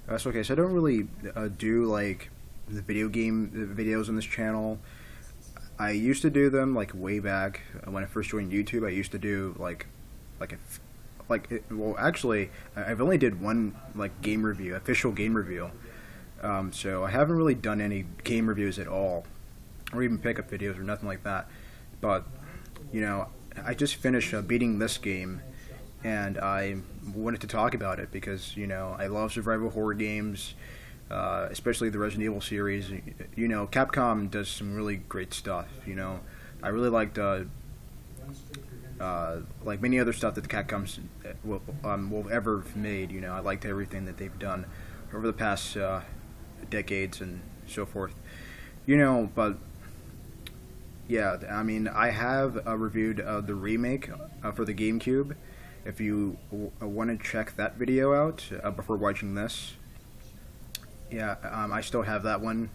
That's okay. So I don't really do like the video game videos on this channel. I used to do them like way back when I first joined YouTube. I used to do like a well, actually, I've only did one like game review, official game review. So I haven't really done any game reviews at all, or even pickup videos or nothing like that. But you know, I just finished beating this game, and I wanted to talk about it because I love survival horror games, especially the Resident Evil series. Capcom does some really great stuff. I really liked like many other stuff that the Capcoms will ever have made. I liked everything that they've done over the past decades and so forth. But yeah, I mean, I have reviewed the remake for the GameCube. If you want to check that video out before watching this, yeah, I still have that one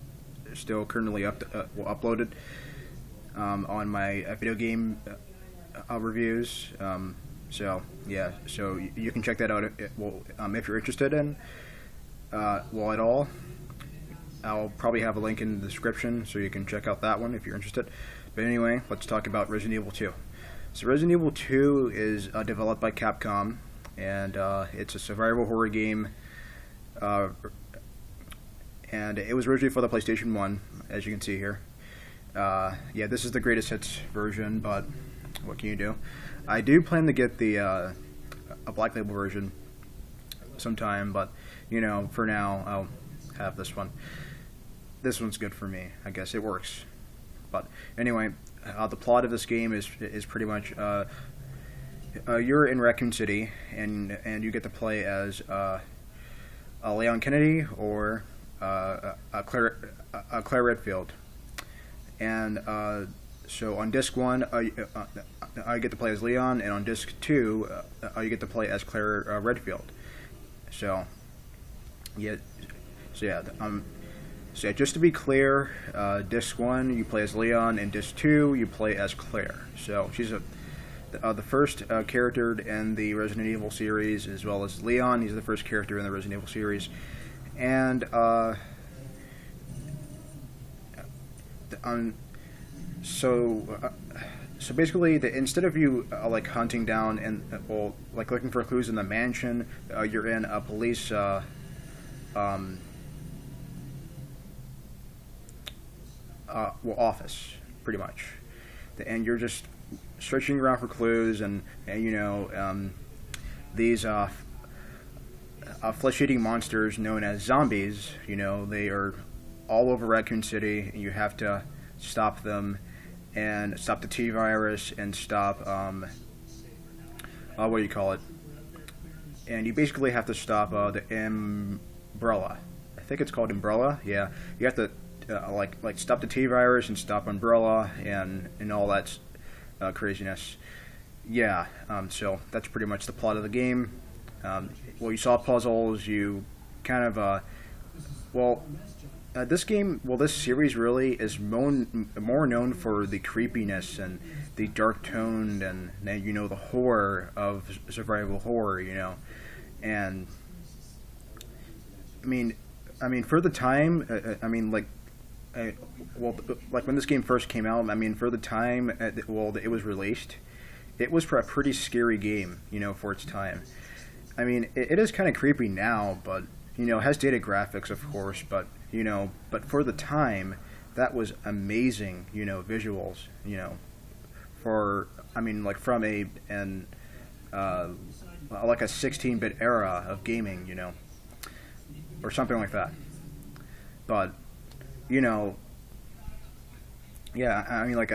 still currently uploaded on my video game reviews. So yeah, so you can check that out. If you're interested in at all. I'll probably have a link in the description so you can check out that one if you're interested. But anyway, let's talk about Resident Evil 2. So Resident Evil 2 is developed by Capcom, and it's a survival horror game. And it was originally for the PlayStation 1, as you can see here. Yeah, this is the greatest hits version, but what can you do? I do plan to get the a Black Label version sometime, but for now I'll have this one. This one's good for me. I guess it works. But anyway, the plot of this game is pretty much you're in Raccoon City, and you get to play as Leon Kennedy or Claire Redfield. And so on disc 1, I get to play as Leon, and on disc 2, you get to play as Claire Redfield. So yeah, just to be clear, disc 1 you play as Leon, and disc 2 you play as Claire. So she's the first character in the Resident Evil series, as well as Leon. He's the first character in the Resident Evil series, and so basically, instead of you like hunting down and like looking for clues in the mansion, you're in a police office, pretty much, and you're just searching around for clues, and these flesh-eating monsters known as zombies. They are all over Raccoon City, and you have to stop them, and stop the T-virus, and stop what do you call it? And you basically have to stop the Umbrella. I think it's called Umbrella. Yeah, you have to like stop the T-virus and stop Umbrella and all that craziness. Yeah, so that's pretty much the plot of the game. Well, you saw puzzles. You kind of this series really is more known for the creepiness and the dark tone and the horror of survival horror. And I mean for the time, like when this game first came out, for the time, it was released, it was a pretty scary game, for its time. It is kind of creepy now, but it has dated graphics, of course, but for the time, that was amazing, visuals, for from like a 16-bit era of gaming, or something like that. But yeah,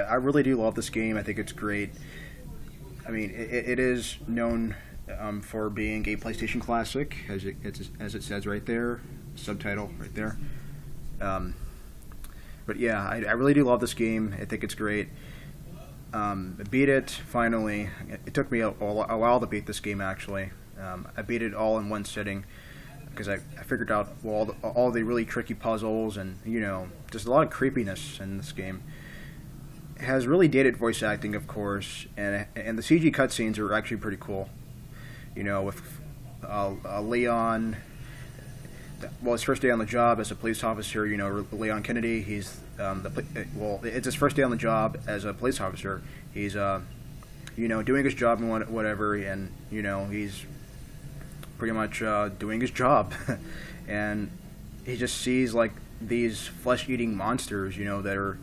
I really do love this game. I think it's great. It is known for being a PlayStation classic, as it says right there, subtitle right there. But yeah, I really do love this game. I think it's great. I beat it finally. It took me a while to beat this game, actually. I beat it all in one sitting because I figured out all the really tricky puzzles, and just a lot of creepiness in this game. It has really dated voice acting, of course, and the CG cutscenes are actually pretty cool. With Leon, his first day on the job as a police officer. Leon Kennedy. He's it's his first day on the job as a police officer. He's doing his job and whatever, and he's pretty much doing his job, and he just sees like these flesh-eating monsters, that are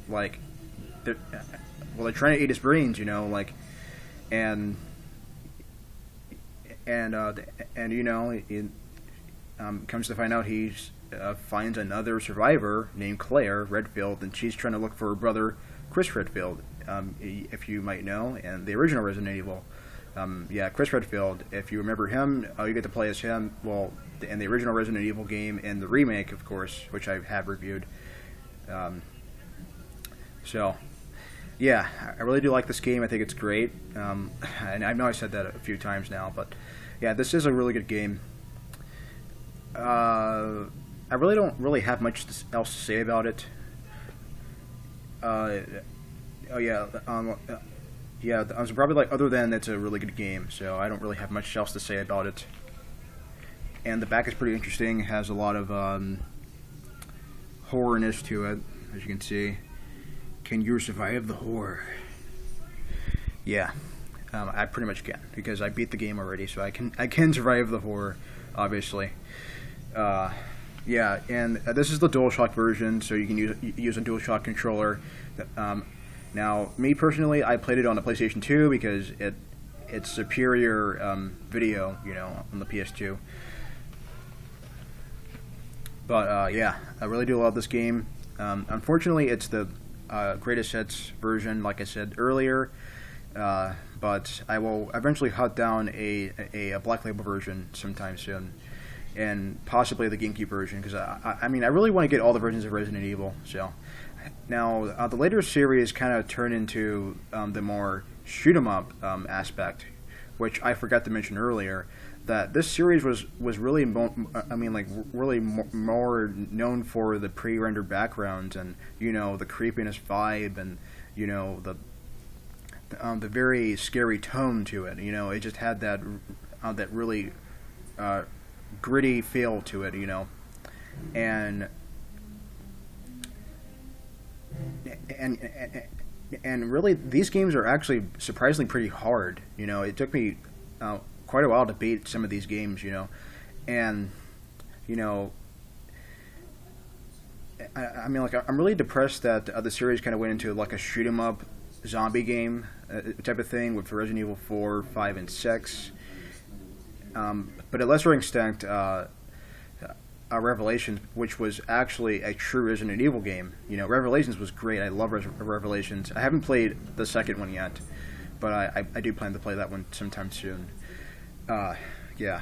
like they're trying to eat his brains, like and he comes to find out he finds another survivor named Claire Redfield, and she's trying to look for her brother Chris Redfield, if you might know, and the original Resident Evil. Chris Redfield, if you remember him, you get to play as him, in the original Resident Evil game, and the remake, of course, which I have reviewed. I really do like this game. I think it's great, and I know I said that a few times now, but yeah, this is a really good game. I really don't have much else to say about it. So probably like other than it's a really good game, so I don't really have much else to say about it. And the back is pretty interesting. It has a lot of horrorness to it, as you can see. Can you survive the horror? Yeah, I pretty much can, because I beat the game already, so I can survive the horror, obviously. And this is the DualShock version, so you can use a DualShock controller. Now, me personally, I played it on the PlayStation 2 because it's superior video, on the PS2. But I really do love this game. Unfortunately, it's the greatest hits version, like I said earlier. But I will eventually hunt down a Black Label version sometime soon, and possibly the GameCube version, because I really want to get all the versions of Resident Evil. So now the later series kind of turned into the more shoot 'em up aspect, which I forgot to mention earlier. That this series was really really more known for the pre-rendered backgrounds and the creepiness vibe and the very scary tone to it. It just had that really gritty feel to it. And really, these games are actually surprisingly pretty hard. It took me quite a while to beat some of these games, and I'm really depressed that the series kind of went into like a shoot 'em up zombie game type of thing with Resident Evil 4, 5, and 6. But at lesser extent, Revelations, which was actually a true Resident Evil game. Revelations was great. I love Revelations. I haven't played the second one yet, but I do plan to play that one sometime soon. But yeah,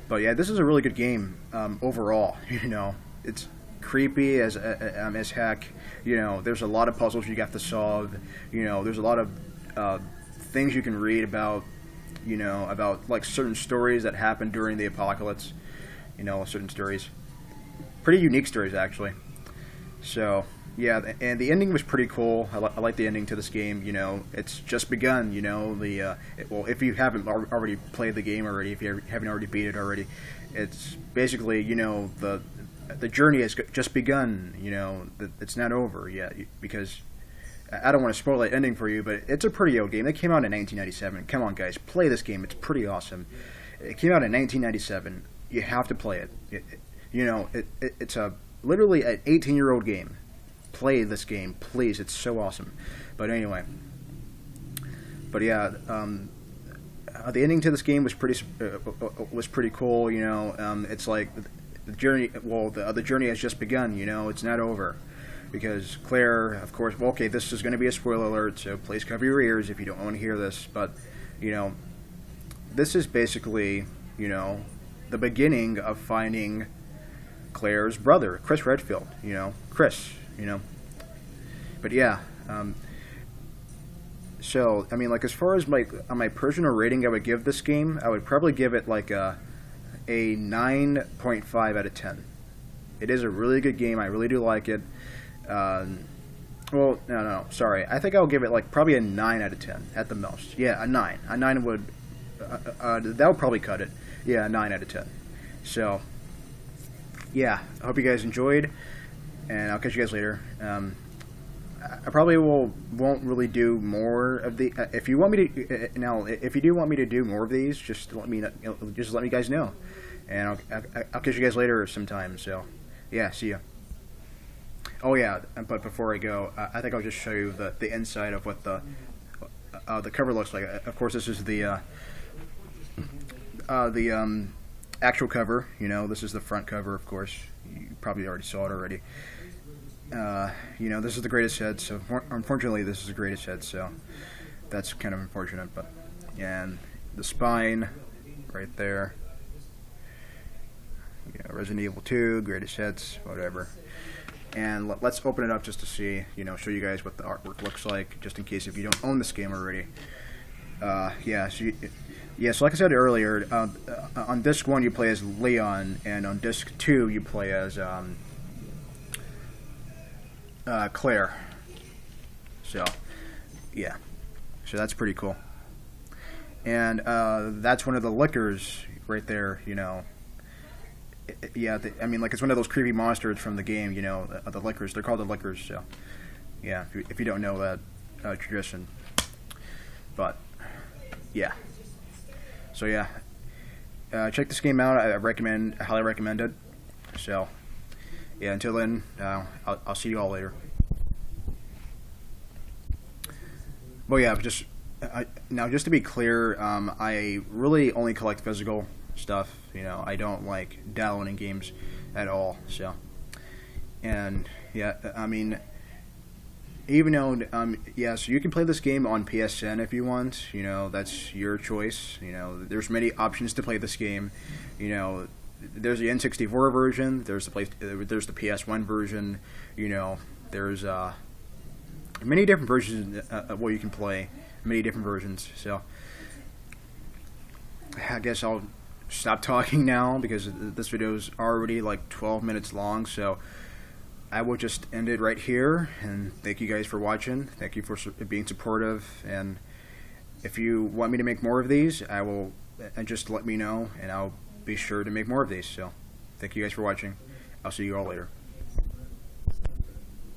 this is a really good game overall. It's creepy as heck. There's a lot of puzzles you have to solve. There's a lot of things you can read about. About like certain stories that happened during the apocalypse. Certain stories, pretty unique stories actually. So yeah, and the ending was pretty cool. I like the ending to this game. It's just begun. If you haven't already played the game already, if you haven't already beat it already, it's basically the journey has just begun. It's not over yet, because I don't want to spoil that ending for you, but it's a pretty old game. It came out in 1997. Come on, guys, play this game. It's pretty awesome. It came out in 1997. You have to play it. It's literally an 18-year-old game. Play this game, please. It's so awesome. But anyway, the ending to this game was pretty cool. It's like the journey. Well, the journey has just begun. It's not over, because Claire, of course. Well, okay, this is going to be a spoiler alert, so please cover your ears if you don't want to hear this. But this is basically the beginning of finding Claire's brother, Chris Redfield. Chris. But yeah, so as far as my personal rating, I would give this game, I would probably give it like a 9.5 out of 10. It is a really good game. I really do like it. Sorry. I think I'll give it like probably a 9 out of 10 at the most. Yeah, a 9. A 9 would that would probably cut it. Yeah, a 9 out of 10. So yeah, I hope you guys enjoyed, and I'll catch you guys later. I probably won't really do more of the. If you want me to now, if you do want me to do more of these, just let me guys know, and I'll catch you guys later sometime. So yeah, see ya. Oh yeah, but before I go, I think I'll just show you the inside of what the cover looks like. Of course, this is the actual cover. You know, this is the front cover. Of course, you probably already saw it already. You know, this is the greatest hit, so unfortunately this is the greatest hit, so that's kind of unfortunate, but, and the spine, right there, you know, Resident Evil 2, greatest hits, whatever, and let's open it up just to see, you know, show you guys what the artwork looks like, just in case if you don't own this game already. So like I said earlier, on disc 1 you play as Leon, and on disc 2 you play as, Claire. So, yeah. So that's pretty cool. And that's one of the lickers right there, you know. I mean, like, it's one of those creepy monsters from the game, you know, the lickers. They're called the lickers, so. Yeah, if you don't know that tradition. But, yeah. So, yeah. Check this game out. I highly recommend it. So, yeah, until then, I'll see you all later. Well, yeah, now just to be clear, I really only collect physical stuff. You know, I don't like downloading games at all. So, and yeah, I mean, even though, yeah, so you can play this game on PSN if you want. You know, that's your choice. You know, there's many options to play this game. You know, there's the N64 version, there's the PS1 version, you know, there's many different versions of what you can play, many different versions. So I guess I'll stop talking now because this video is already like 12 minutes long, so I will just end it right here, and thank you guys for watching. Thank you for being supportive, and if you want me to make more of these, just let me know, and I'll be sure to make more of these. So thank you guys for watching. I'll see you all later.